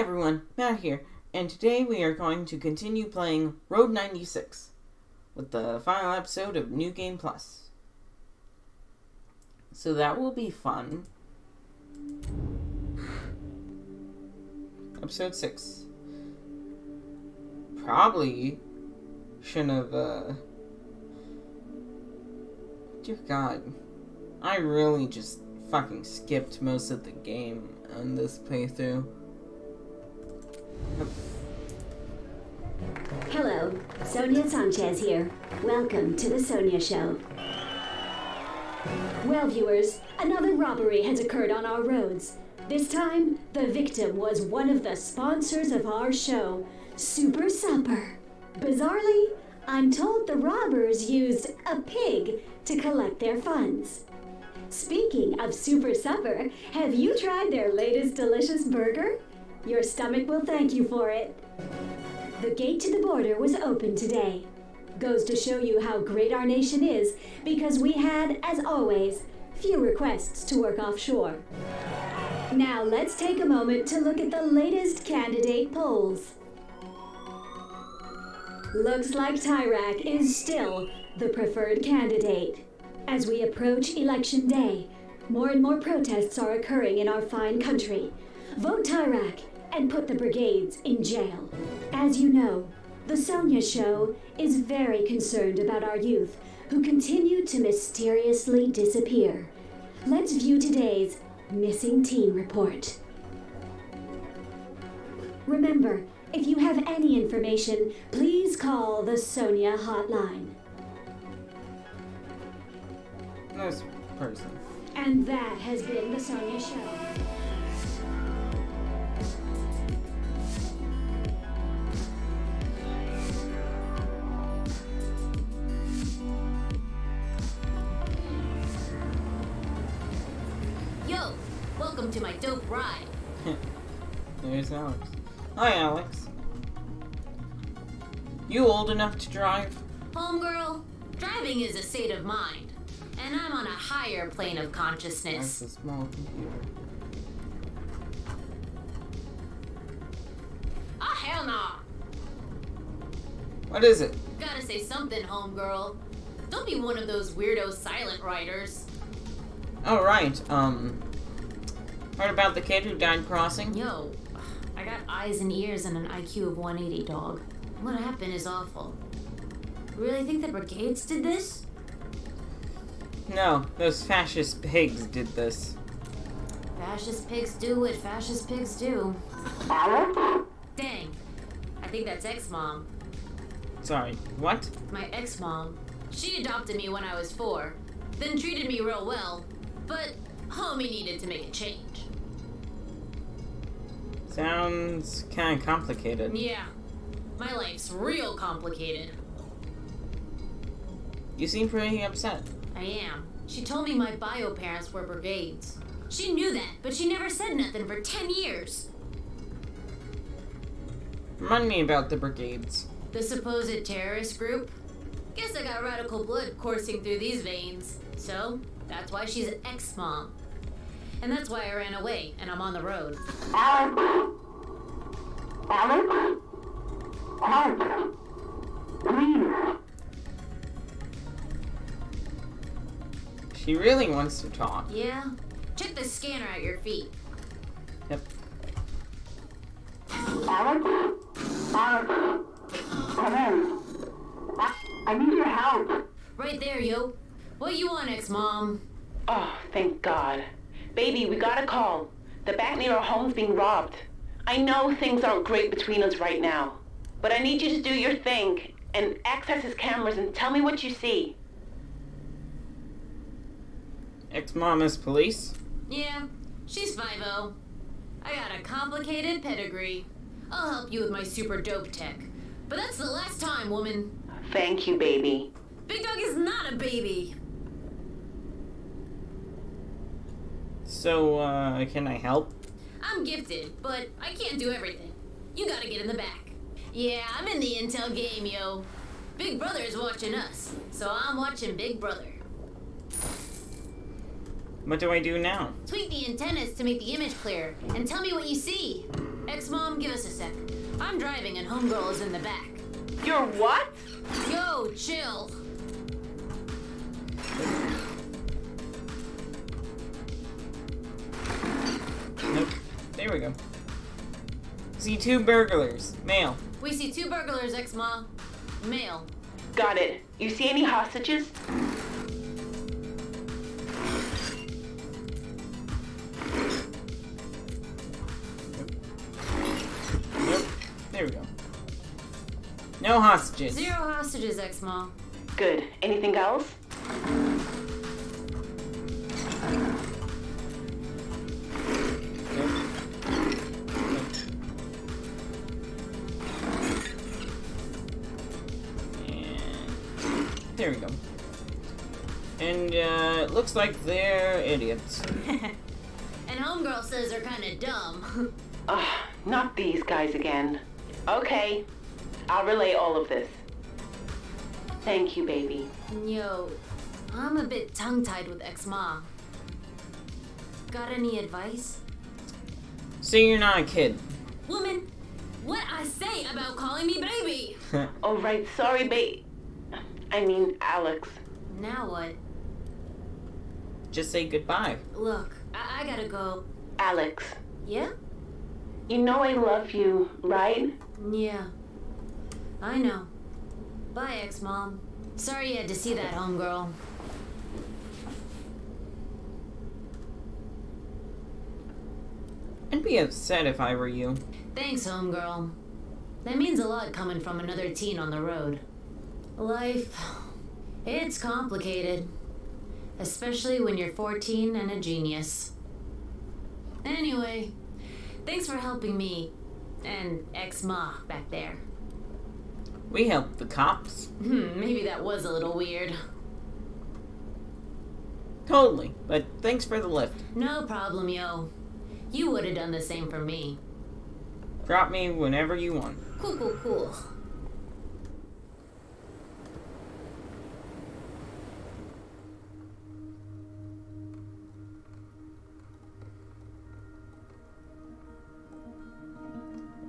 everyone, Matt here, and today we are going to continue playing Road 96 with the final episode of New Game Plus. So that will be fun. Episode 6. Probably shouldn't have, Dear God. I really just fucking skipped most of the game on this playthrough. Hello, Sonia Sanchez here. Welcome to the Sonia Show. Well, viewers, another robbery has occurred on our roads. This time, the victim was one of the sponsors of our show, Super Supper. Bizarrely, I'm told the robbers used a pig to collect their funds. Speaking of Super Supper, have you tried their latest delicious burger? Your stomach will thank you for it. The gate to the border was open today. Goes to show you how great our nation is, because we had, as always, few requests to work offshore. Now let's take a moment to look at the latest candidate polls. Looks like Tyrak is still the preferred candidate. As we approach Election Day, more and more protests are occurring in our fine country. Vote Tyrak and put the Brigades in jail. As you know, the Sonia Show is very concerned about our youth who continue to mysteriously disappear. Let's view today's Missing Teen Report. Remember, if you have any information, please call the Sonia hotline. Nice person. And that has been the Sonia Show. Yo, welcome to my dope ride. There's Alex. Hi, Alex. You old enough to drive? Homegirl, driving is a state of mind, and I'm on a higher plane of consciousness. That's a small computer. Ah, hell nah. What is it? Gotta say something, homegirl. Don't be one of those weirdo silent riders. Oh, right. Heard about the kid who died crossing? Yo, I got eyes and ears and an IQ of 180, dog. What happened is awful. Really think the Brigades did this? No, those fascist pigs did this. Fascist pigs do what fascist pigs do. Dang. I think that's ex-mom. Sorry, what? My ex-mom. She adopted me when I was 4, then treated me real well, but homie needed to make a change. Sounds kinda complicated. Yeah, my life's real complicated. You seem pretty upset. I am. She told me my bio parents were Brigades. She knew that, but she never said nothing for 10 years. Remind me about the Brigades. The supposed terrorist group? Guess I got radical blood coursing through these veins. So, that's why she's an ex-mom. And that's why I ran away, and I'm on the road. Alex? Alex? Alex? Please. She really wants to talk. Yeah? Check the scanner at your feet. Yep. Alex? Alex? Come in. I need your help. Right there, yo. What you want, ex-mom? Oh, thank God. Baby, we got a call. The back near our home's being robbed. I know things aren't great between us right now, but I need you to do your thing and access his cameras and tell me what you see. Ex-mom is police? Yeah, she's 5'0". I got a complicated pedigree. I'll help you with my super dope tech. But that's the last time, woman. Thank you, baby. Big Dog is not a baby. So, can I help? I'm gifted, but I can't do everything. You gotta get in the back. Yeah, I'm in the intel game, yo. Big Brother is watching us, so I'm watching Big Brother. What do I do now? Tweak the antennas to make the image clear, and tell me what you see. Ex-Mom, driving and homegirl is in the back. You're what? Yo, chill. Nope. There we go. See 2 burglars. Male. We see 2 burglars, ex-ma. Male. Got it. You see any hostages? Nope. There we go. No hostages. 0 hostages, ex-ma. Good. Anything else? There we go. And, it looks like they're idiots. And homegirl says they're kinda dumb. Ugh, not these guys again. Okay, I'll relay all of this. Thank you, baby. Yo, I'm a bit tongue-tied with ex-ma. Got any advice? So you're not a kid. Woman, what I say about calling me baby? Oh, right, sorry, I mean, Alex. Now what? Just say goodbye. Look, I gotta go. Alex, Yeah? you know I love you, right? Yeah. I know. Bye, ex-mom. Sorry you had to see that, homegirl. I'd be upset if I were you. Thanks, homegirl. That means a lot coming from another teen on the road. Life, it's complicated. Especially when you're 14 and a genius. Anyway, thanks for helping me and ex-ma back there. We helped the cops. Maybe that was a little weird. Totally, but thanks for the lift. No problem, yo. You would have done the same for me. Drop me whenever you want. Cool, cool, cool.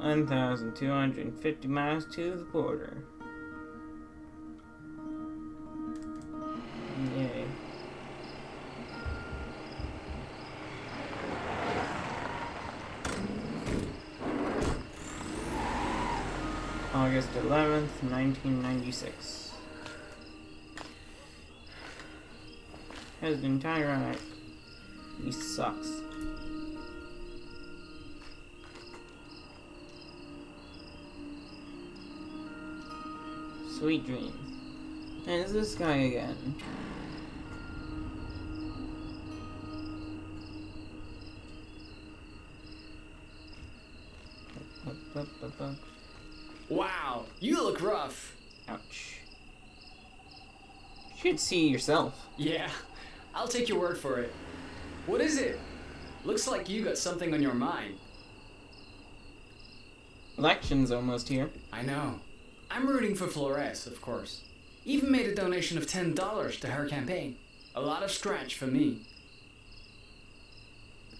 $1,250 miles to the border. Yay. August 11th, 1996. President Iraq. He sucks. Sweet dreams. And it's this guy again. Wow, you look rough. Ouch. You should see yourself. Yeah, I'll take your word for it. What is it? Looks like you got something on your mind. Election's almost here. I know. I'm rooting for Flores, of course. Even made a donation of $10 to her campaign. A lot of scratch for me.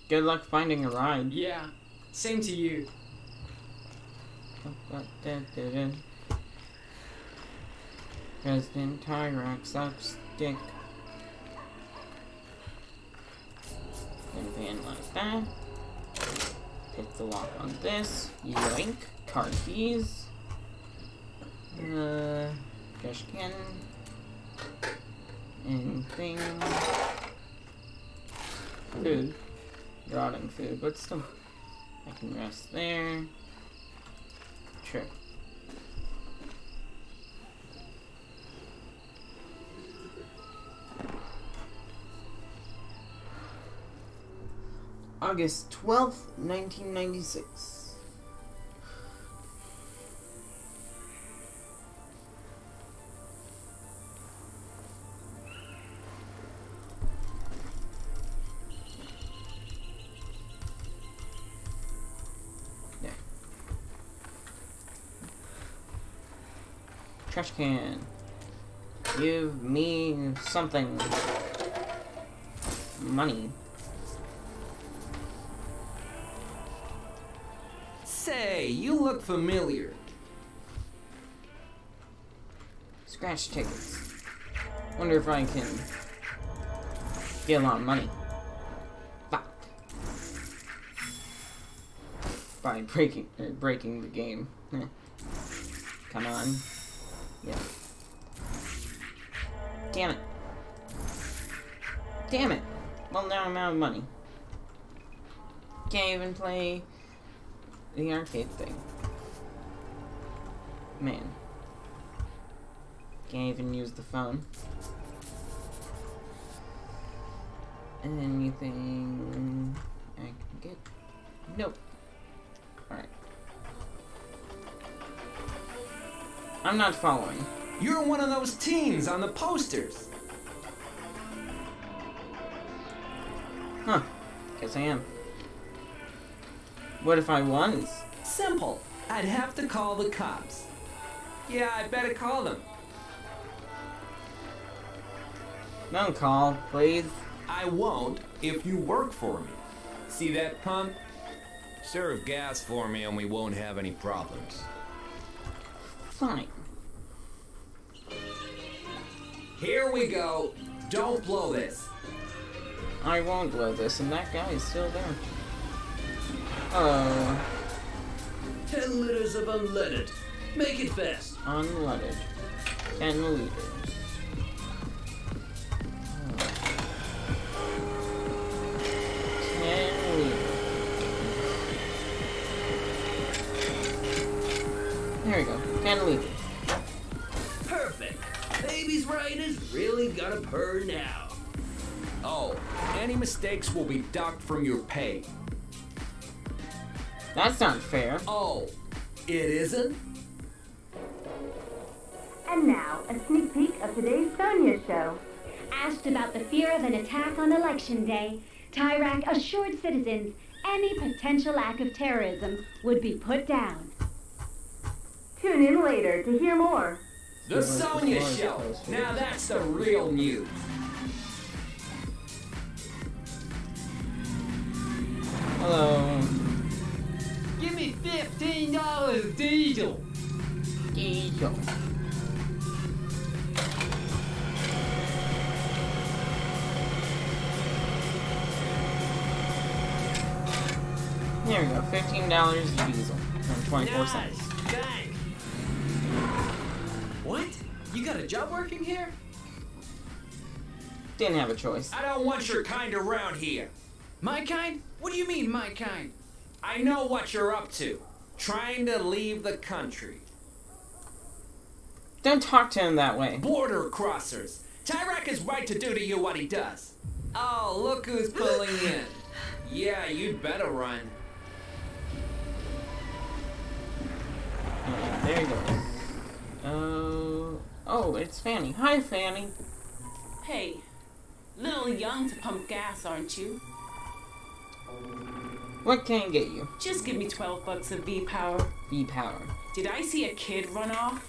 Good luck finding a ride. Yeah, same to you. President Iraq sucks dick. And van like that. Hit the lock on this. Yoink. Car keys. Trash can. Anything. Food. Rotting food, but still. I can rest there. Sure. August 12th, 1996. Yeah. Trash can. Give me something. Money. Say, you look familiar. Scratch tickets. Wonder if I can get a lot of money. Fuck. By breaking the game. Come on. Yeah. Damn it. Damn it. Well, now I'm out of money. Can't even play the arcade thing. Man. Can't even use the phone. Anything I can get? Nope. Alright. I'm not following. You're one of those teens on the posters. Huh. Guess I am. What if I was? Simple. I'd have to call the cops. Yeah, I better call them. Don't call, please. I won't if you work for me. See that pump? Serve gas for me and we won't have any problems. Fine. Here we go. Don't blow this. I won't blow this, and that guy is still there. Hello. 10 liters of unleaded. Make it fast. Unleaded. 10 liters. There we go. 10 liters. Perfect. Baby's right has really got a purr now. Oh, any mistakes will be docked from your pay. That's not fair. Oh, it isn't? And now, a sneak peek of today's Sonia show. Asked about the fear of an attack on Election Day, Tyrak assured citizens any potential act of terrorism would be put down. Tune in later to hear more. The Sonia Show. Now that's the real news. Hello. Give me $15 diesel. Diesel. There we go. $15 diesel and 24 cents. Thanks. What? You got a job working here? Didn't have a choice. I don't want your kind around here. My kind? What do you mean, my kind? I know what you're up to. Trying to leave the country. Don't talk to him that way. Border crossers. Tyrak is right to do to you what he does. Oh, look who's pulling in. Yeah, you'd better run. There you go. Oh, it's Fanny. Hi, Fanny. Hey, little young to pump gas, aren't you? What can I get you? Just give me $12 of V-Power. V-Power. Did I see a kid run off?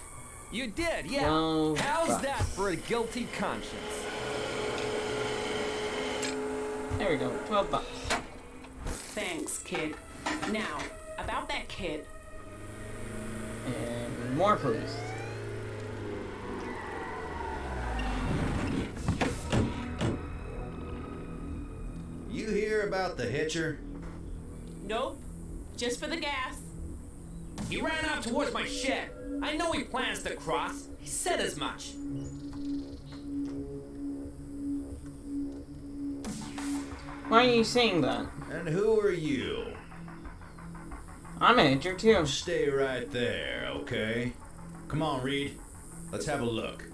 You did, yeah. Well, How's that for a guilty conscience? There we go. $12. Thanks, kid. Now, about that kid. And more police. You hear about the hitcher? Nope. Just for the gas. He ran out towards my shed. I know he plans to cross. He said as much. Why are you saying that? And who are you? I'm an hitcher too. Stay right there, okay? Come on, Reed. Let's have a look.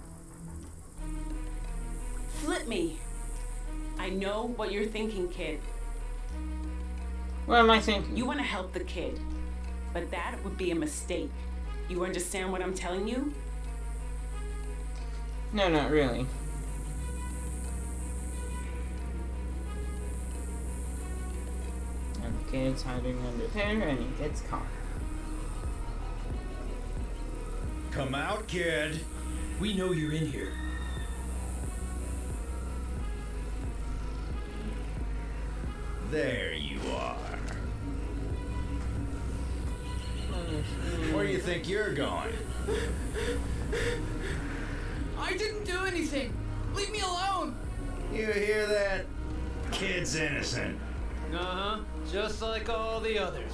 Flip me. I know what you're thinking, kid. What am I thinking? You want to help the kid. But that would be a mistake. You understand what I'm telling you? No, not really. And the kid's hiding under there and he gets caught. Come out, kid. We know you're in here. There you are. Where do you think you're going? I didn't do anything. Leave me alone. You hear that? Kid's innocent. Uh-huh. Just like all the others.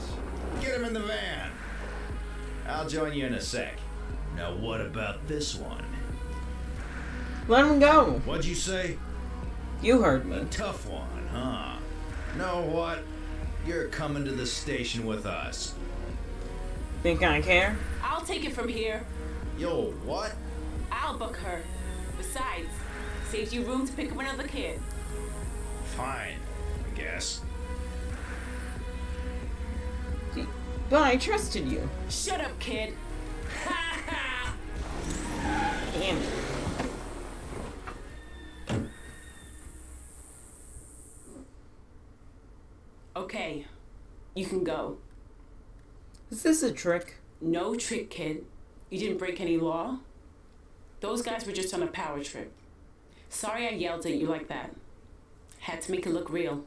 Get him in the van. I'll join you in a sec. Now what about this one? Let him go. What'd you say? You heard A me. tough one, huh? Know what? You're coming to the station with us. Think I care? I'll take it from here. Yo, what? I'll book her. Besides, saves you room to pick up another kid. Fine, I guess. But I trusted you. Shut up, kid. Damn it. Okay, you can go. Is this a trick? No trick, kid. You didn't break any law. Those guys were just on a power trip. Sorry I yelled at you like that. Had to make it look real.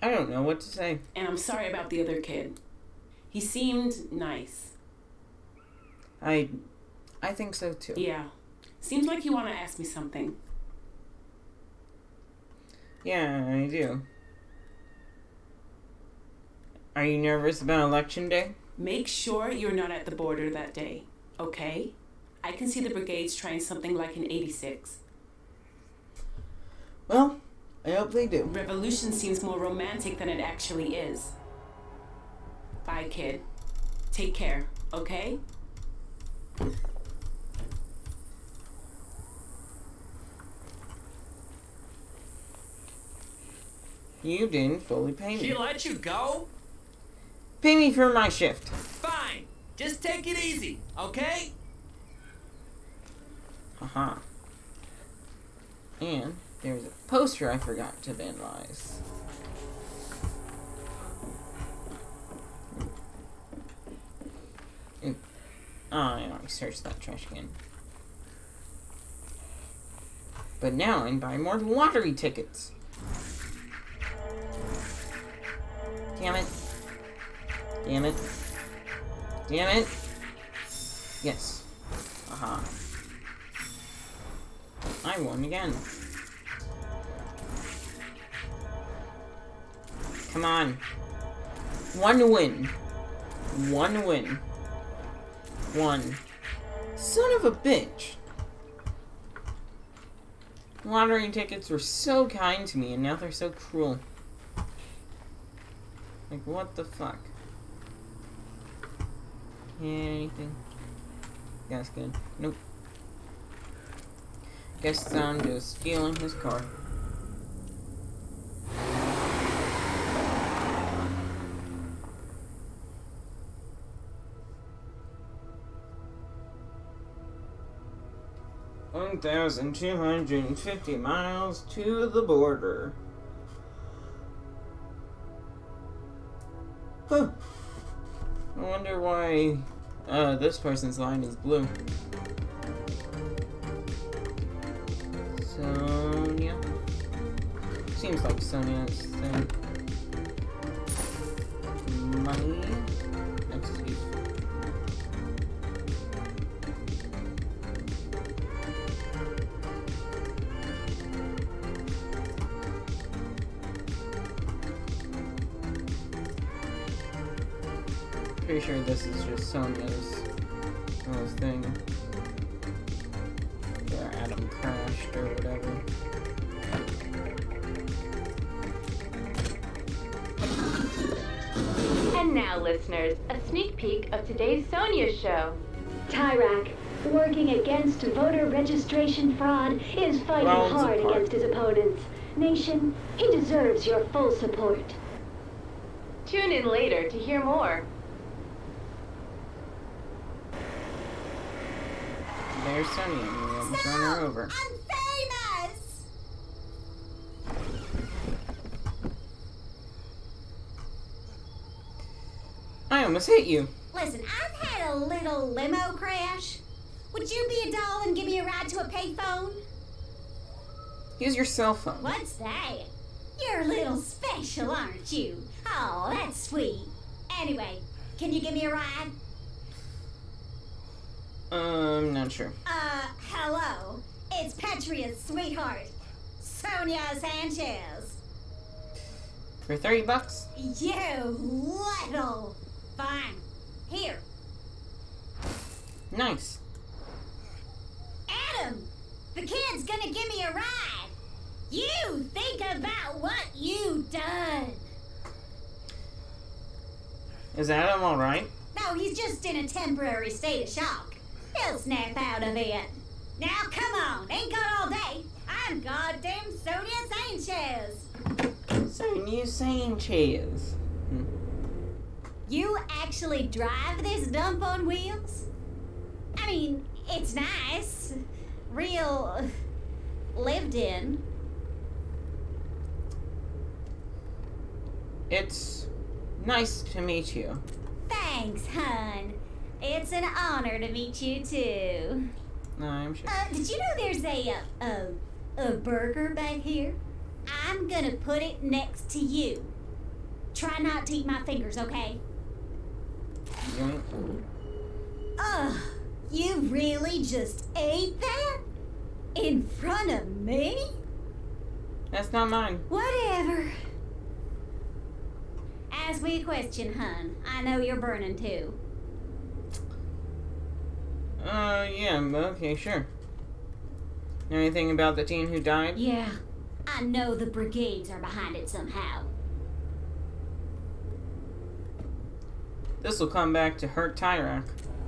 I don't know what to say. And I'm sorry about the other kid. He seemed nice. I think so too. Yeah. Seems like you want to ask me something. Yeah, I do. Are you nervous about Election Day? Make sure you're not at the border that day, okay? I can see the Brigades trying something like in '86. Well, I hope they do. Revolution seems more romantic than it actually is. Bye, kid. Take care, okay? You didn't fully pay me. She let you go? Pay me for my shift. Fine. Just take it easy, okay? Uh-huh. And there's a poster I forgot to vandalize. Ooh. Oh, I already searched that trash can. But now I can buy more lottery tickets. Damn it. Damn it. Damn it. Yes. Aha. I won again. Come on. One win. One win. One. Son of a bitch. Lottery tickets were so kind to me, and now they're so cruel. Like, what the fuck? Anything? That's good. Nope. Guess I'm just stealing his car. $1,250 miles to the border. Huh. I wonder why this person's line is blue. Sonia. Seems like Sonia's thing. Money. Excuse. Pretty sure this is just Sonia's thing. Where Adam crashed or whatever. And now, listeners, a sneak peek of today's Sonia show. Tyrak, working against voter registration fraud, is fighting Rounds hard apart. against his opponents. Nation, he deserves your full support. Tune in later to hear more. There's Sonia, and we almost run her over. I'm famous! I almost hit you. Listen, I've had a little limo crash. Would you be a doll and give me a ride to a payphone? Use your cell phone. What's that? You're a little special, aren't you? Oh, that's sweet. Anyway, can you give me a ride? Not sure. Hello. It's Petria's sweetheart, Sonia Sanchez. For $30? You little... Fine. Here. Nice. Adam, the kid's gonna give me a ride. You think about what you done. Is Adam alright? No, he's just in a temporary state of shock. He'll snap out of it. Now, come on. Ain't got all day. I'm goddamn Sonia Sanchez. Sonia Sanchez. You actually drive this dump on wheels? I mean, it's nice. Real... lived in. It's nice to meet you. Thanks, hun. It's an honor to meet you, too. No, I'm sure. Did you know there's a burger back here? I'm gonna put it next to you. Try not to eat my fingers, okay? Yoink. Ugh, you really just ate that? In front of me? That's not mine. Whatever. Ask me a question, hun. I know you're burning too. Yeah, okay, sure. Know anything about the teen who died? Yeah, I know the Brigades are behind it somehow. This will come back to hurt Tyrak.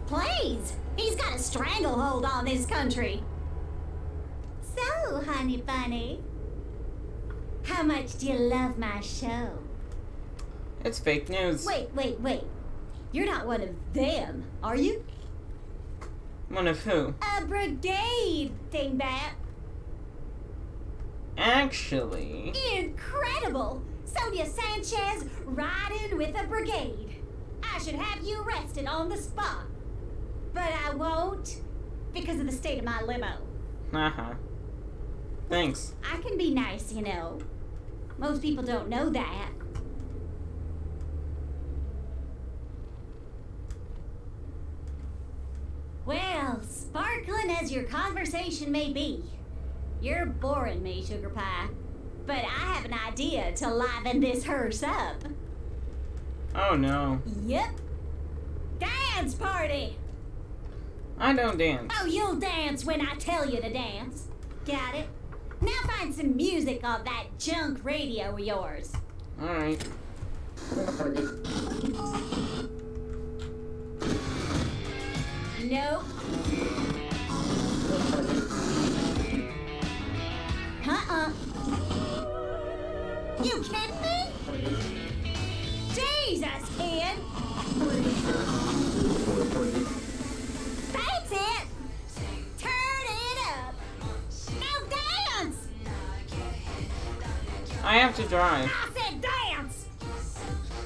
Please! He's got a stranglehold on this country. So, honey bunny, how much do you love my show? It's fake news. Wait. You're not one of them, are you? One of who? A brigade, dingbat. Actually... Incredible! Sonia Sanchez riding with a brigade. I should have you arrested on the spot. But I won't, because of the state of my limo. Haha. Thanks. I can be nice, you know. Most people don't know that. Well, sparkling as your conversation may be, you're boring me, Sugar Pie. But I have an idea to liven this hearse up. Oh no. Yep. Dance party! I don't dance. Oh, you'll dance when I tell you to dance. Got it? Now find some music on that junk radio of yours. Alright. Nope. You kidding me? Jesus, kid! That's it! Turn it up! Now dance! I have to drive. I said dance!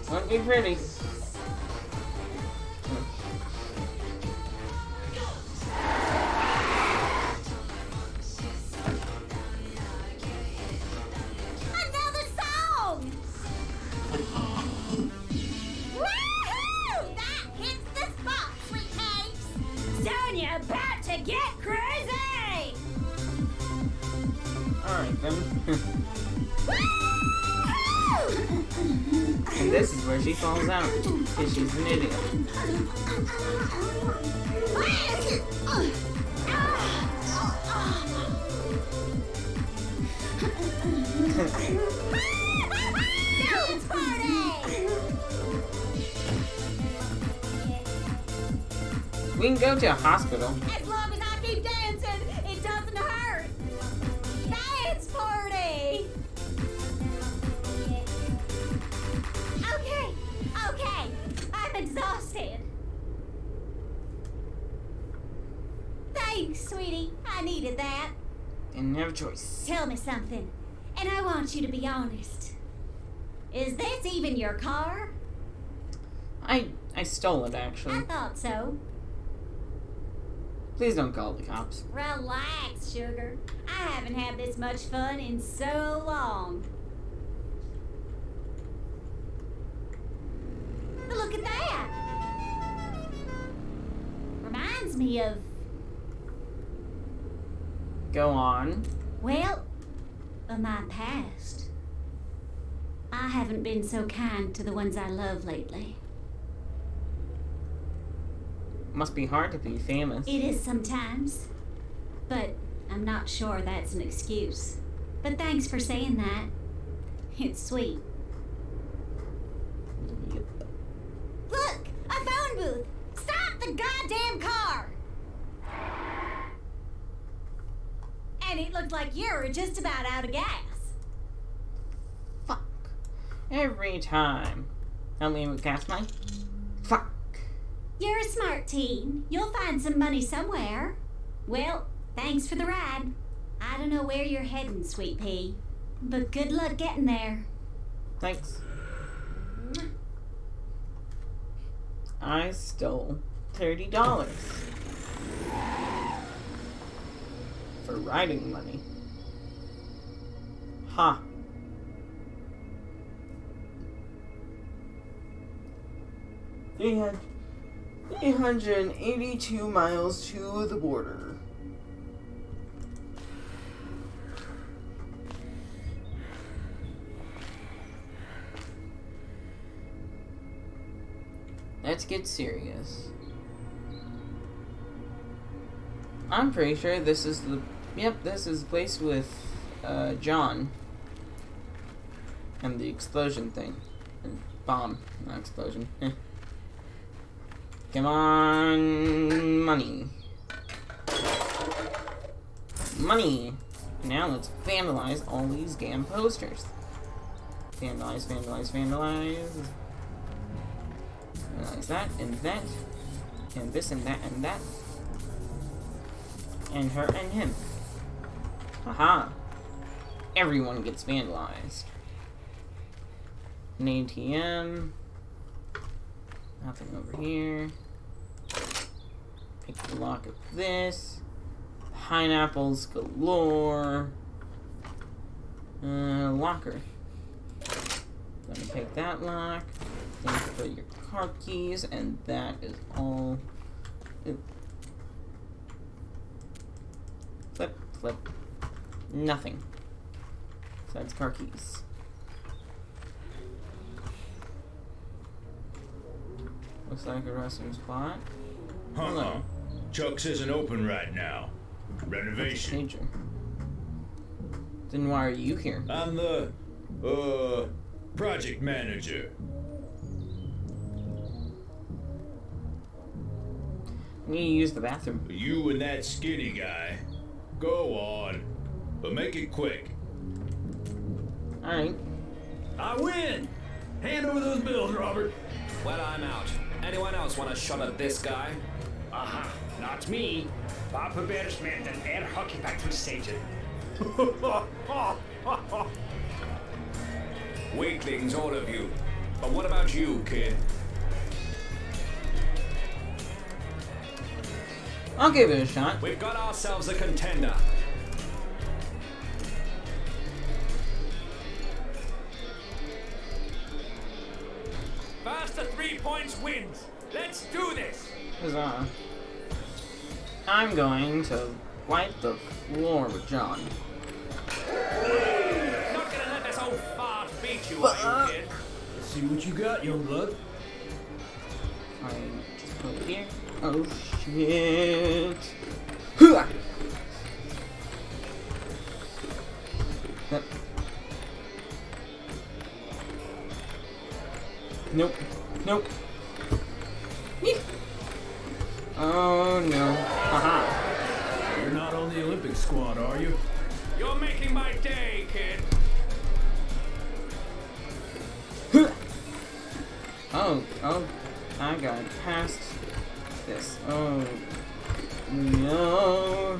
Won't be pretty. Another song! Woohoo! That hits the spot, sweet cakes! Sonia about to get crazy! Alright then. Woohoo! And this is where she falls out. Because she's an idiot. Dance party! We can go to a hospital. As long as I keep dancing, it doesn't hurt. Dance party! Okay. I'm exhausted. Thanks, sweetie. I needed that. Didn't have a choice. Tell me something, and I want you to be honest. Is this even your car? I stole it, I actually. thought so. Please don't call the cops. Relax, sugar. I haven't had this much fun in so long. Look at that! Reminds reminds me of, Go on. well, of my past. I haven't been so kind to the ones I love lately. Must be hard to be famous. It is sometimes, but I'm not sure that's an excuse. But thanks for saying that. It's sweet. Yep. Look! A phone booth! Stop the goddamn car! And it looked like you were just about out of gas. Fuck. Every time. Help me with gas money? Fuck. You're a smart teen. You'll find some money somewhere. Well, thanks for the ride. I don't know where you're heading, Sweet Pea, but good luck getting there. Thanks. I stole $30 for riding money. Ha. Huh. 382 miles to the border. Let's get serious. I'm pretty sure this is the... Yep, this is the place with John. And the explosion thing. And bomb, not explosion. Come on, money. Money! Now let's vandalize all these damn posters. Vandalize, vandalize, vandalize. Vandalize that, and that. And this, and that, and that. And her, and him. Haha. Everyone gets vandalized. An ATM. Nothing over here. Pick the lock of this. Pineapples galore. Locker. Gonna pick that lock. Then you put your car keys, and that is all. Flip, flip. Nothing. Besides car keys. Looks like a restroom spot. Huh. Chuck's isn't open right now. Renovation. Pager. Then why are you here? I'm the, project manager. I'm gonna use the bathroom. You and that skinny guy. Go on. But make it quick. Alright. I win! Hand over those bills, Robert. Well, I'm out. Anyone else want a shot at this guy? Aha, not me. Papa Bears met den hockey back to Satan. Weaklings, all of you. But what about you, kid? I'll give it a shot. We've got ourselves a contender. First to 3 points wins. Let's do this. Huzzah. I'm going to wipe the floor with John. Not gonna let this old fart beat you, are you, kid? Let's see what you got, young blood. I just put it here. Oh shit. Hooah! Yep. Nope. Nope. Eek. Oh no. Haha. You're not on the Olympic squad, are you? You're making my day, kid. Oh, I got past this. Oh no. Oh,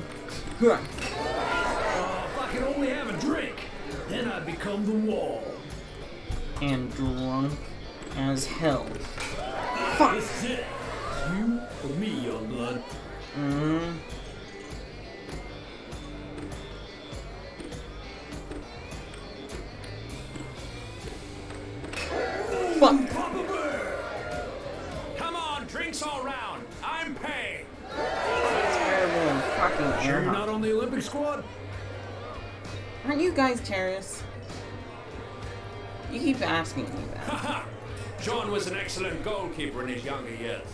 if I could only have a drink, then I'd become the wall. And drunk as hell. Fuck. This is it. You or me, young blood. Mm-hmm. Come on, drinks all round. I'm paying. fucking Sure air you're hockey. not on the Olympic squad? Aren't you guys terrorists? You keep asking me that. Haha! John was an excellent goalkeeper in his younger years,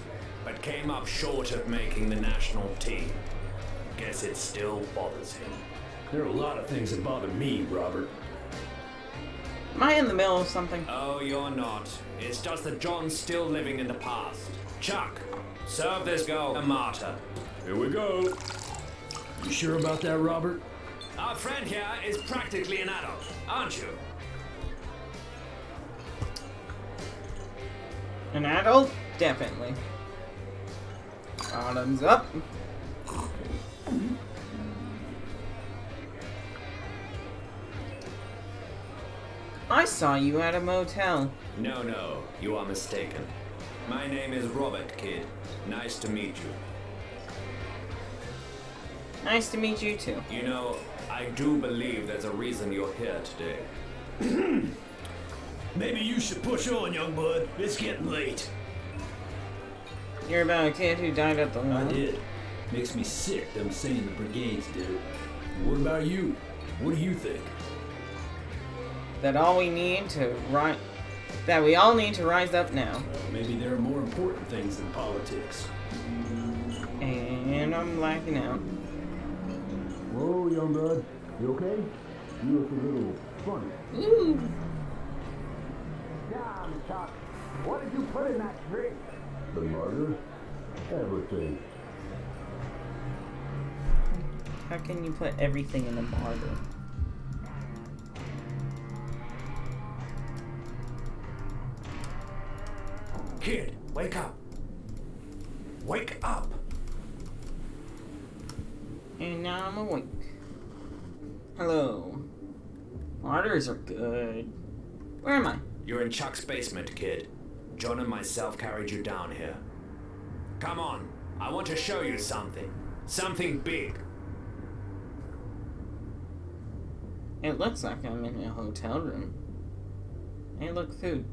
but came up short of making the national team. Guess it still bothers him. There are a lot of things that bother me, Robert. Am I in the middle of something? Oh, you're not. It's just that John's still living in the past. Chuck, serve this girl a martyr. Here we go. You sure about that, Robert? Our friend here is practically an adult, aren't you? An adult? Definitely. Bottoms up. I saw you at a motel. No, you are mistaken. My name is Robert, kid. Nice to meet you. Nice to meet you too. You know, I do believe there's a reason you're here today. Maybe you should push on, young bud. It's getting late. You're about a kid who died at the I lawn? did. Makes me sick them saying the Brigades did it. What about you? What do you think? That all we need to rise... That we all need to rise up now. Maybe there are more important things than politics. And I'm blacking out. Whoa, young bud. You okay? You look a little funny. Ooh. Damn, Chuck. What did you put in that drink? The martyr? Everything. How can you put everything in a martyr? Kid, wake up. Wake up. And now I'm awake. Hello. Martyrs are good. Where am I? You're in Chuck's basement, kid. John and myself carried you down here. Come on, I want to show you something. Something big. It looks like I'm in a hotel room. Hey, look, food.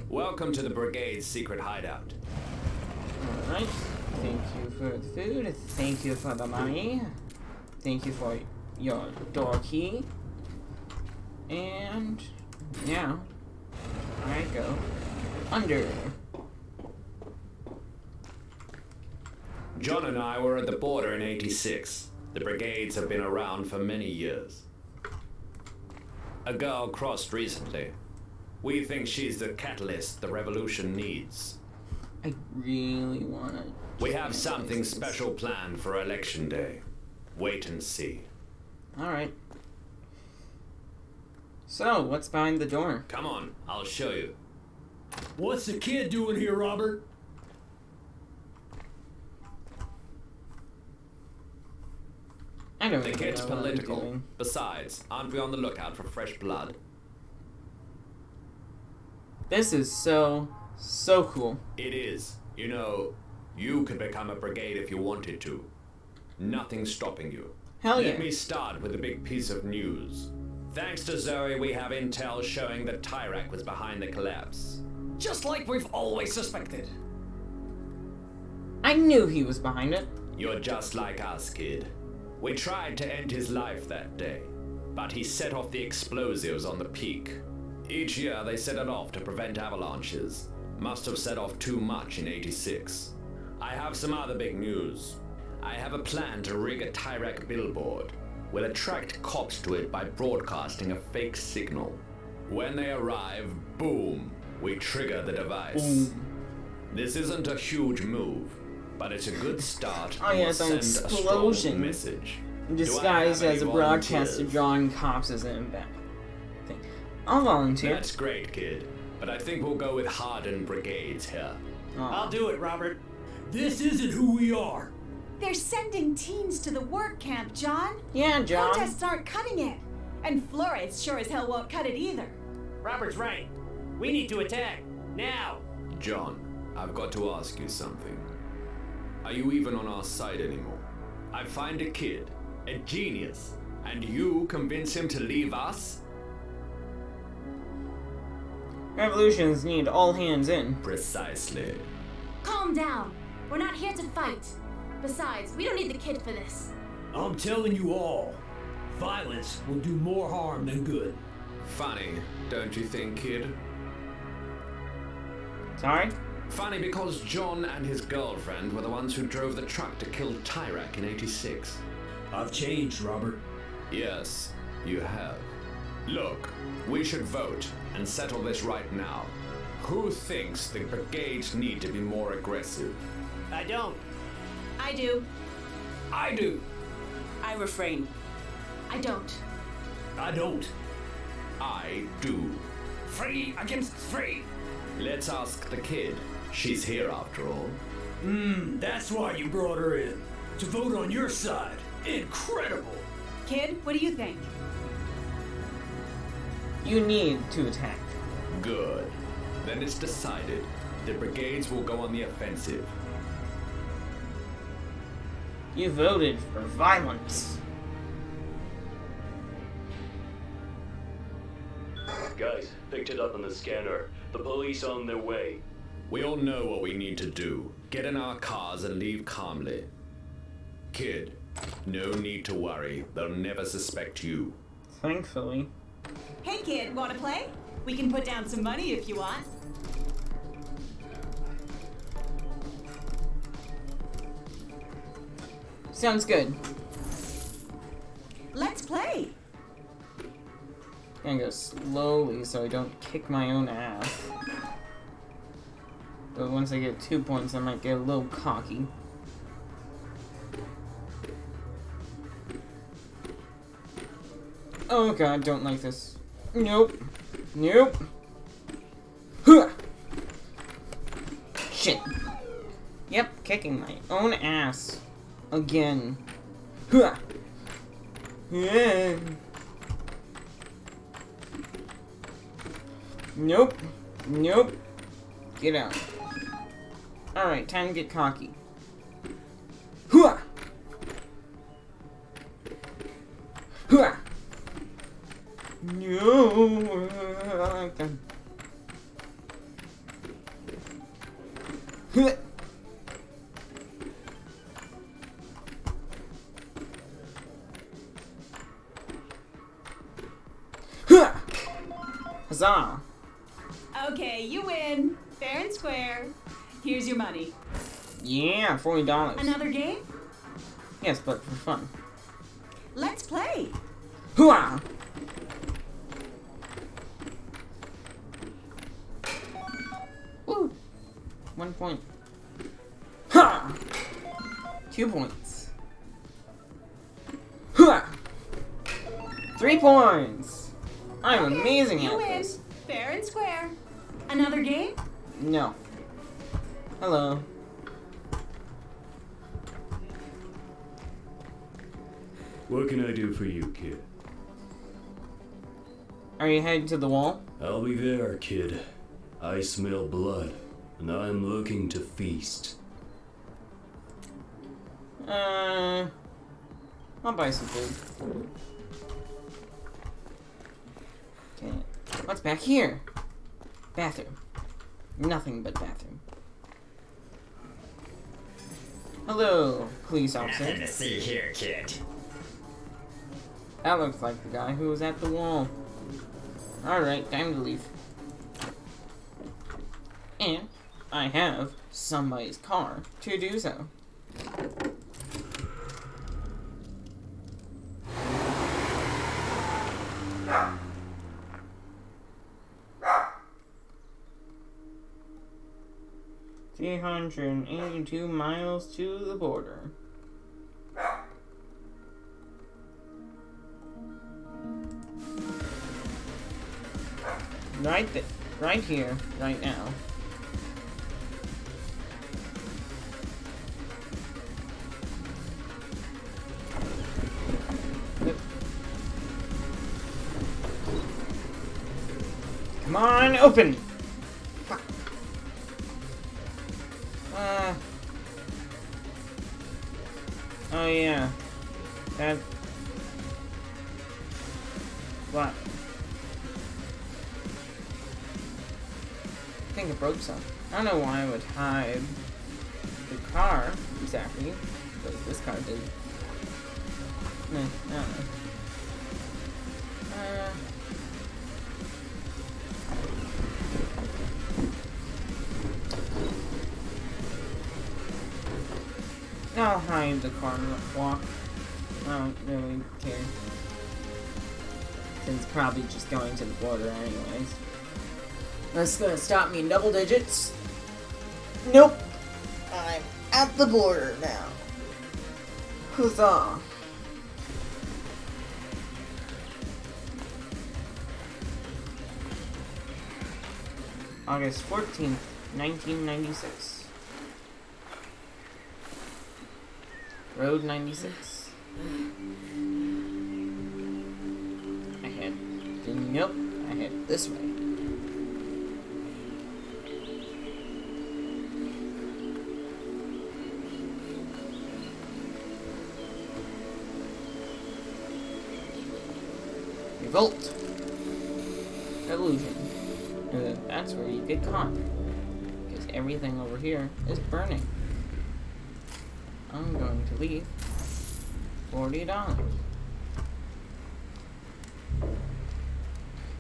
Welcome to the Brigade's secret hideout. Alright. Thank you for the food. Thank you for the money. Thank you for your door key. And now I go under. John and I were at the border in '86. The Brigades have been around for many years. A girl crossed recently. We think she's the catalyst the revolution needs. I really wanna. We have something special planned for Election Day. Wait and see. Alright. So, what's behind the door? Come on, I'll show you. What's the kid doing here, Robert? I don't The even kid's know what I'm political. doing. Besides, aren't we on the lookout for fresh blood? This is so cool. It is. You know, you could become a brigade if you wanted to. Nothing's stopping you. Hell yeah. Let me start with a big piece of news. Thanks to Zoe, we have intel showing that Tyrak was behind the collapse. Just like we've always suspected. I knew he was behind it. You're just like us, kid. We tried to end his life that day, but he set off the explosives on the peak. Each year they set it off to prevent avalanches. Must have set off too much in '86. I have some other big news. I have a plan to rig a Tyrak billboard. We'll attract cops to it by broadcasting a fake signal. When they arrive, boom, we trigger the device. Boom. This isn't a huge move, but it's a good start. Oh yes, an and send a strong explosion. message. Disguised Do I have as a any broadcaster volunteers? drawing cops as an impact thing. I'll volunteer. That's great, kid. But I think we'll go with hardened brigades here. Aw. I'll do it, Robert. This isn't who we are. They're sending teens to the work camp, John. Yeah, John. Protests aren't cutting it. And Flores sure as hell won't cut it either. Robert's right. We need to attack. Now. John, I've got to ask you something. Are you even on our side anymore? I find a kid, a genius, and you convince him to leave us? Revolutions need all hands in. Precisely. Calm down. We're not here to fight. Besides, we don't need the kid for this. I'm telling you all, violence will do more harm than good. Funny, don't you think, kid? Sorry? Funny because John and his girlfriend were the ones who drove the truck to kill Tyrak in '86. I've changed, Robert. Yes, you have. Look, we should vote and settle this right now. Who thinks the brigades need to be more aggressive? I don't. I do. I do. I refrain. I don't. I don't. I do. Free against free. Let's ask the kid. She's here after all. That's why you brought her in. To vote on your side. Incredible. Kid, what do you think? You need to attack. Good. Then it's decided. The brigades will go on the offensive. You voted for violence. Guys, picked it up on the scanner. The police on their way. We all know what we need to do. Get in our cars and leave calmly. Kid, no need to worry. They'll never suspect you. Thankfully. Hey kid, wanna play? We can put down some money if you want. Sounds good. Let's play. Gonna go slowly so I don't kick my own ass. But once I get 2 points, I might get a little cocky. Oh god, don't like this. Nope. Nope. Huh. Shit. Yep, kicking my own ass. Again. Huh. Yeah. Nope. Nope. Get out. Alright, time to get cocky. Hooah! Hooah! No! I like them. Hooah! Hooah! Huzzah! Okay, you win. Fair and square. Here's your money. Yeah, $40. Another game? Yes, but for fun. Let's play. Hooah! Woo! 1 point. Ha! 2 points. Hooah! 3 points. I'm Okay, amazing you at win. this. Fair and square. Another game? No. Hello. What can I do for you, kid? Are you headed to the wall? I'll be there, kid. I smell blood, and I'm looking to feast. I'll buy some food. Okay. What's back here? Bathroom. Nothing but bathroom. Hello, police officer. Nothing to see here, kid. That looks like the guy who was at the wall. Alright, time to leave. And I have somebody's car to do so. $382 miles to the border. Right here, right now. Yep. Come on, open! Fuck. Oh yeah. That... What? I think it broke some. I don't know why I would hide the car, exactly. But this car did. No, I don't know. I'll hide the car walk. I don't really care. Since it's probably just going to the border anyways. That's gonna stop me in double digits. Nope. I'm at the border now. Huzzah. August 14th, 1996. Road 96. I head. Nope. I head this way. Revolt. Illusion. That's where you get caught. Because everything over here is burning. I'm going to leave $40.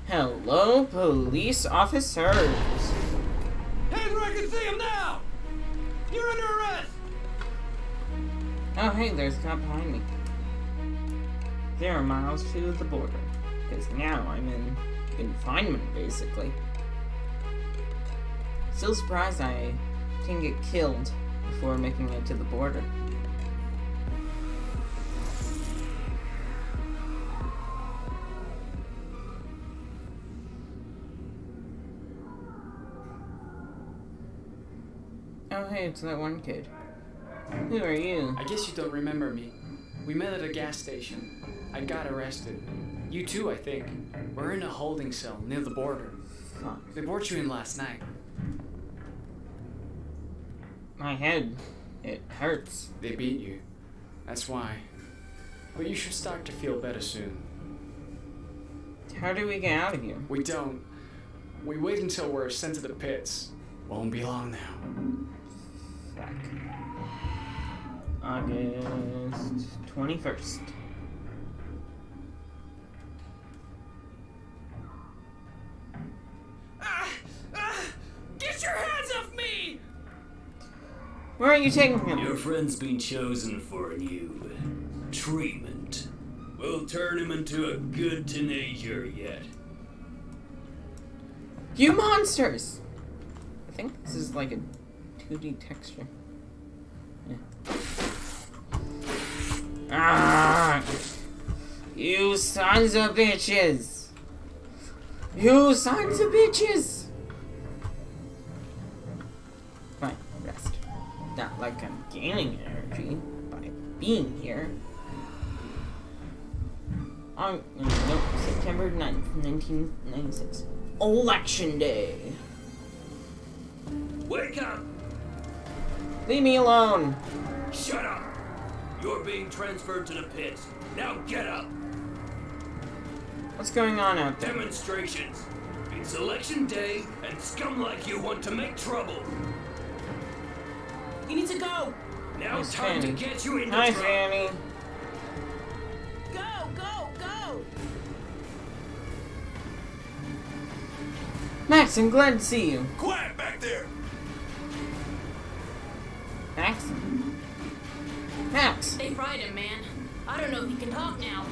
Hello, police officers. Hands where I can see him now! You're under arrest! Oh, hey, there's a cop behind me. 0 miles to the border. Because now I'm in confinement, basically. Still surprised I didn't get killed before making it to the border. Oh hey, it's that one kid. Who are you? I guess you don't remember me. We met at a gas station. I got arrested. You too, I think. We're in a holding cell near the border. Fuck. They brought you in last night. My head. It hurts. They beat you. That's why. But you should start to feel better soon. How do we get out of here? We don't. We wait until we're sent to the pits. Won't be long now. Fuck. August 21st. Get your hands off me! Where are you taking him? Your friend's been chosen for a new treatment. We'll turn him into a good teenager yet. You monsters! I think this is like a 2D texture. Yeah. Ah! You sons of bitches! You sons of bitches! Fine, rest. Not like I'm gaining energy by being here. On September 9th, 1996. Election Day. Wake up! Leave me alone. Shut up! You're being transferred to the pits. Now get up! What's going on out there? Demonstrations. It's election day, and scum like you want to make trouble. You need to go. Now Miss time Fanny. to get you in the Hi, truck. Fanny. Go, go, go. Max, I'm glad to see you. Quiet back there! Max? Max! They fried him, man. I don't know if he can talk now.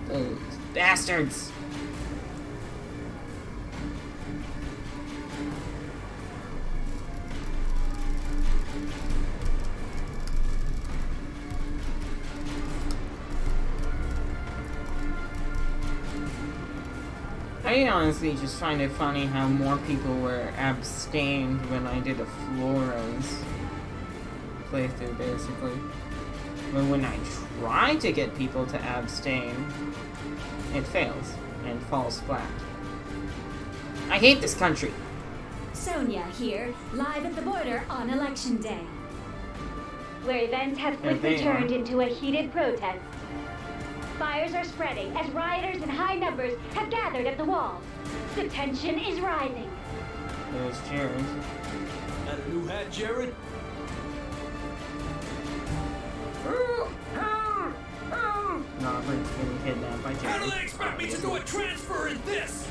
Those bastards. I honestly just find it funny how more people were abstained when I did a Flores playthrough, basically. But when I try to get people to abstain, it fails and falls flat. I hate this country. Sonia here, live at the border on Election Day, where events have quickly There they are. turned into a heated protest. Fires are spreading as rioters in high numbers have gathered at the wall. The tension is rising. Those chairs. Got a new hat, Jared? Robert's getting kidnapped by Jerry. How do they expect me to do a transfer in this?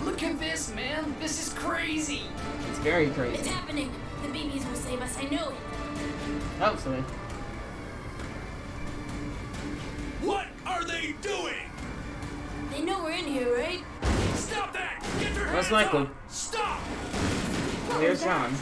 Look at this, man. This is crazy. It's very crazy. It's happening. The babies will save us. I know it. Hopefully. What are they doing? They know we're in here, right? Stop that! Get your Most hands likely. up! Stop! There's John.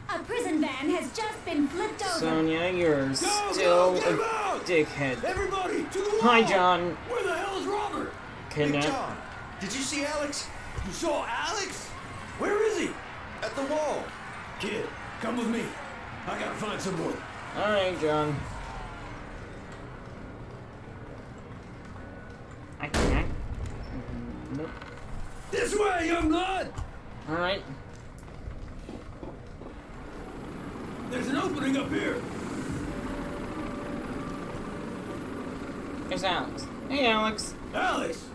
A prison van has just been flipped over. Sonia, you're still a dickhead. Everybody, to the wall! Hi, John. Where the hell is Robert? Kidnapped. Hey, John, did you see Alex? You saw Alex? Where is he? At the wall. Kid, come with me. I gotta find someone. Alright, John. I can't. Nope. This way, young blood! Alright. There's an opening up here. There's Alex. Hey, Alex. Alex!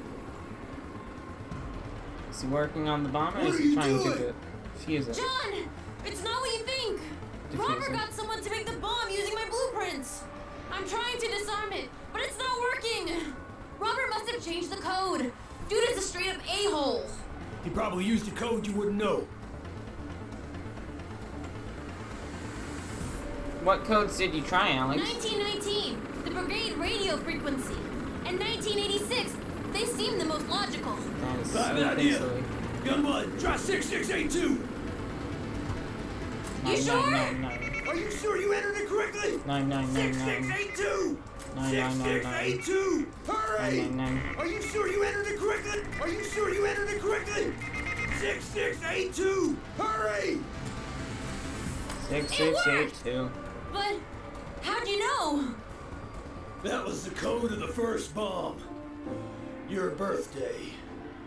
Is he working on the bomb or What is are he you trying doing? to defuse it? John! It's not what you think! Defuse Robert it. got someone to make the bomb using my blueprints! I'm trying to disarm it, but it's not working! Robert must have changed the code. Dude is a straight up a-hole. He probably used a code you wouldn't know. What codes did you try, Alex? 1919, the Brigade radio frequency. And 1986, they seem the most logical. That is I have an so idea. silly. Youngblood, try 6682. You sure? 999. Are you sure you entered it correctly? 9999. 6682. 9999. 6682. Hurry! 999. Are you sure you entered it correctly? Are you sure you entered it correctly? 6682. Hurry! 6682. But how'd you know? That was the code of the first bomb. Your birthday.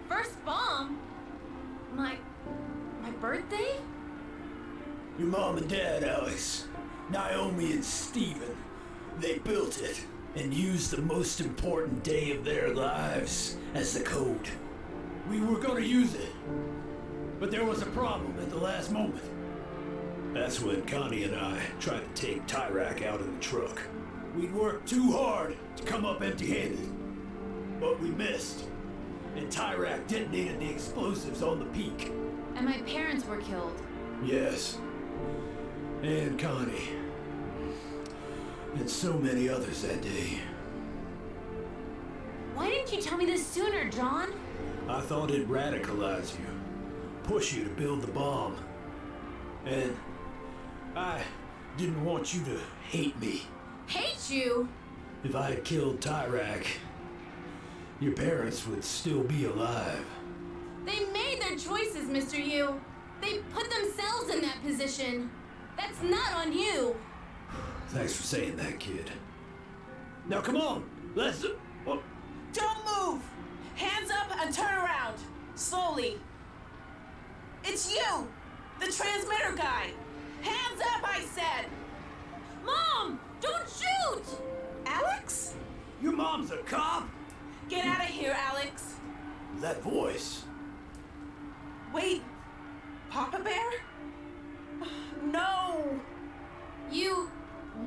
First bomb? My birthday? Your mom and dad, Alex. Naomi and Steven. They built it and used the most important day of their lives as the code. We were gonna use it, but there was a problem at the last moment. That's when Connie and I tried to take Tyrak out in the truck. We'd worked too hard to come up empty-handed, but we missed. And Tyrak detonated the explosives on the peak. And my parents were killed. Yes. And Connie. And so many others that day. Why didn't you tell me this sooner, John? I thought it'd radicalize you. Push you to build the bomb. And I didn't want you to hate me. Hate you? If I had killed Tyrak, your parents would still be alive. They made their choices, Mr. Yu. They put themselves in that position. That's not on you. Thanks for saying that, kid. Now come on, let's... Oh. Don't move! Hands up and turn around. Slowly. It's you! The transmitter guy! Hands up, I said! Mom! Don't shoot! Alex? Your mom's a cop? Get out of here, Alex. That voice. Wait. Papa Bear? No! You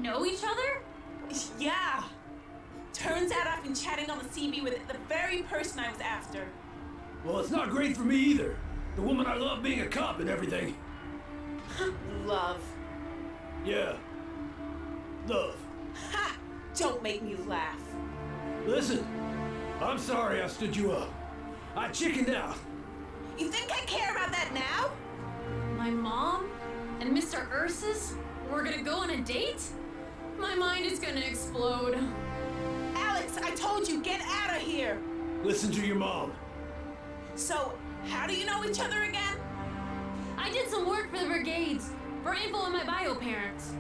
know each other? Yeah. Turns out I've been chatting on the CB with the very person I was after. Well, it's not great for me either. The woman I love being a cop and everything. Love. Yeah. Love. Ha! Don't make me laugh. Listen, I'm sorry I stood you up. I chickened out. You think I care about that now? My mom and Mr. Ursus were gonna go on a date? My mind is gonna explode. Alex, I told you, get out of here! Listen to your mom. So, how do you know each other again? I did some work for the Brigades, for info on my bio parents.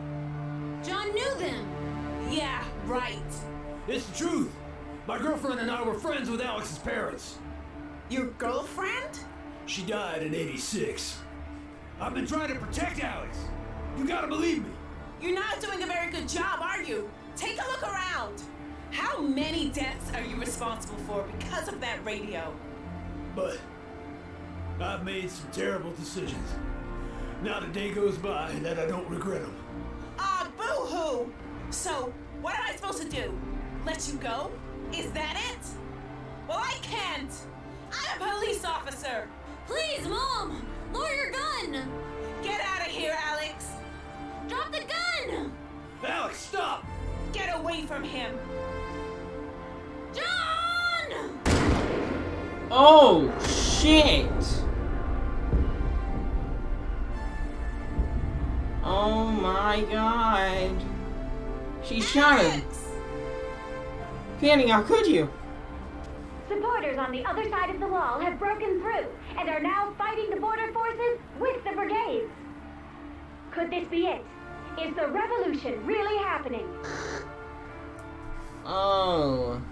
John knew them. Yeah, right. It's the truth. My girlfriend and I were friends with Alex's parents. Your girlfriend? She died in '86. I've been trying to protect Alex. You gotta believe me. You're not doing a very good job, are you? Take a look around. How many deaths are you responsible for because of that radio? But I've made some terrible decisions. Not a day goes by that I don't regret them. Ah, boo-hoo! So, what am I supposed to do? Let you go? Is that it? Well, I can't! I'm a police officer! Please, Mom! Lower your gun! Get out of here, Alex! Drop the gun! Alex, stop! Get away from him! John! Oh, shit! Oh my god. She shot him. Fanny, how could you? Supporters on the other side of the wall have broken through and are now fighting the border forces with the Brigades. Could this be it? Is the revolution really happening? Oh.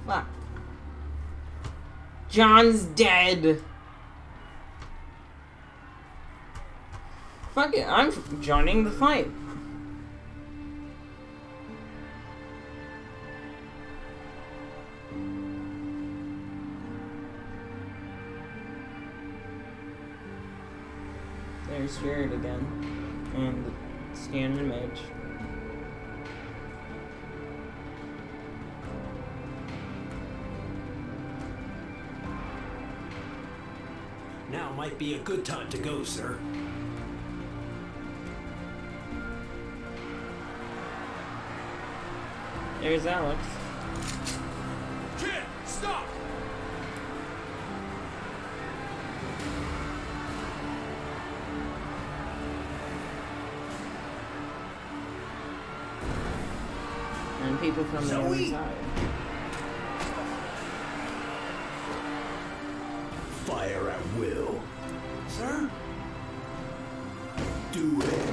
Fuck. John's dead. Fuck it, I'm joining the fight. There's Jared again. And the stand image. Now might be a good time to go, sir. There's Alex. Kid, stop! And people from the other Zoe! side. Fire at will. Sir? Do it.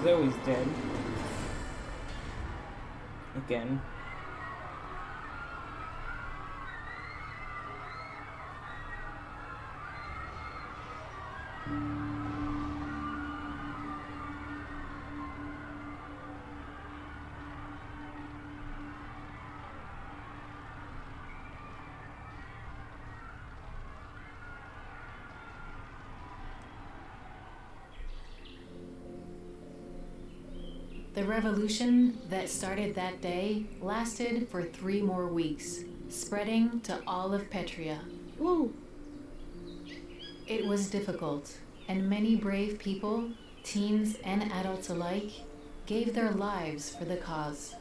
Zoe's dead. Again. The revolution that started that day lasted for 3 more weeks, spreading to all of Petria. Woo! It was difficult, and many brave people, teens and adults alike, gave their lives for the cause.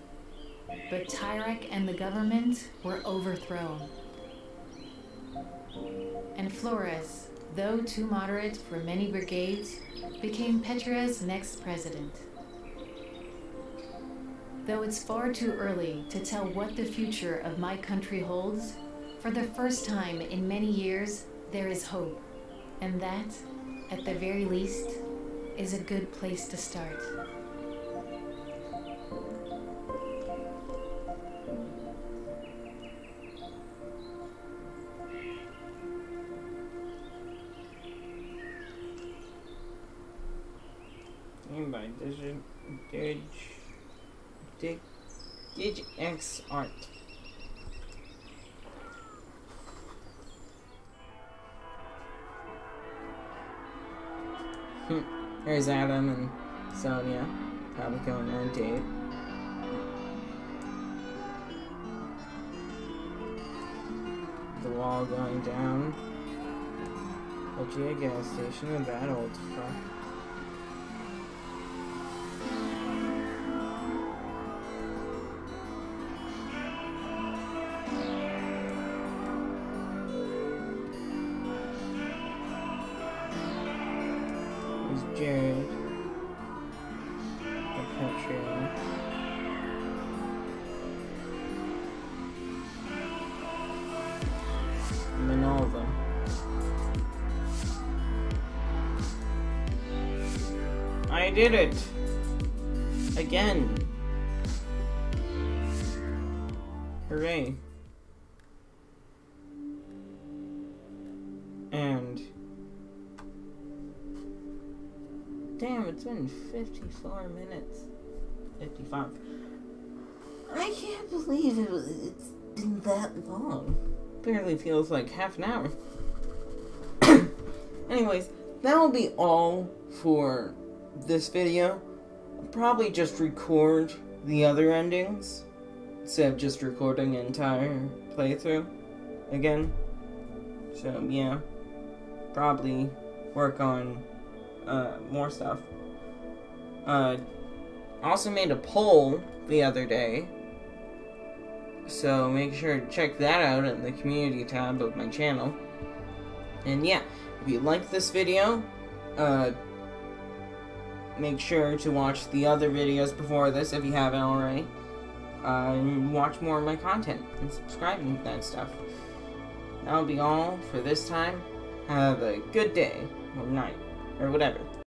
But Tyrek and the government were overthrown. And Flores, though too moderate for many brigades, became Petria's next president. Though it's far too early to tell what the future of my country holds, for the first time in many years, there is hope. And that, at the very least, is a good place to start. By DigX Art. There's Adam and Sonia, probably going on a date. The wall going down. A gas station with that old fuck. Jared, the Patreon, and then all of them. I did it! Again! Hooray. And damn, it's been 54 minutes. 55. I can't believe it's been that long. Barely feels like half an hour. Anyways, that will be all for this video. I'll probably just record the other endings instead of just recording an entire playthrough again. So yeah, probably work on more stuff. Also made a poll the other day, so make sure to check that out in the community tab of my channel. And yeah, if you like this video, make sure to watch the other videos before this if you haven't already. And watch more of my content and subscribe and that stuff. That'll be all for this time. Have a good day, or night, or whatever.